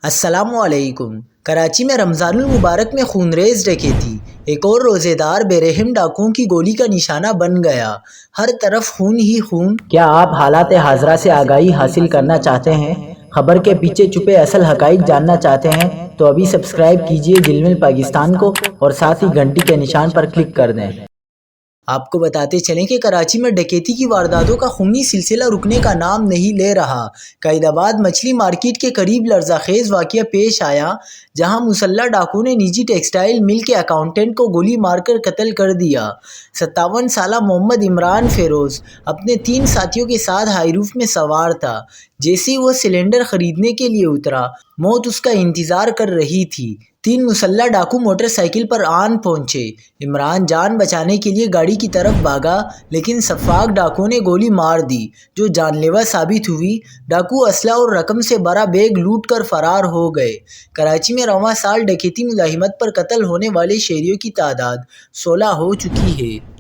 السلام علیکم۔ کراچی میں رمضان المبارک میں خونریز ڈکیتی، ایک اور روزے دار بے رحم ڈاکوؤں کی گولی کا نشانہ بن گیا۔ ہر طرف خون ہی خون۔ کیا آپ حالات حاضرہ سے آگاہی حاصل کرنا چاہتے ہیں؟ خبر کے پیچھے چھپے اصل حقائق جاننا چاہتے ہیں تو ابھی سبسکرائب کیجئے جل پاکستان کو اور ساتھ ہی گھنٹی کے نشان پر کلک کر دیں۔ آپ کو بتاتے چلیں کہ کراچی میں ڈکیتی کی وارداتوں کا خونی سلسلہ رکنے کا نام نہیں لے رہا۔ قائد آباد مچھلی مارکیٹ کے قریب لرزہ خیز واقعہ پیش آیا، جہاں مسلح ڈاکو نے نجی ٹیکسٹائل مل کے اکاؤنٹنٹ کو گولی مار کر قتل کر دیا۔ 57 سالہ محمد عمران فیروز اپنے 3 ساتھیوں کے ساتھ ہائی روف میں سوار تھا۔ جیسے ہی وہ سلنڈر خریدنے کے لیے اترا، موت اس کا انتظار کر رہی تھی۔ 3 مسلح ڈاکو موٹر سائیکل پر آن پہنچے۔ عمران جان بچانے کے لیے گاڑی کی طرف بھاگا، لیکن سفاک ڈاکو نے گولی مار دی، جو جان لیوا ثابت ہوئی۔ ڈاکو اسلحہ اور رقم سے بھرا بیگ لوٹ کر فرار ہو گئے۔ کراچی میں رواں سال ڈکیتی مزاحمت پر قتل ہونے والے شہریوں کی تعداد 16 ہو چکی ہے۔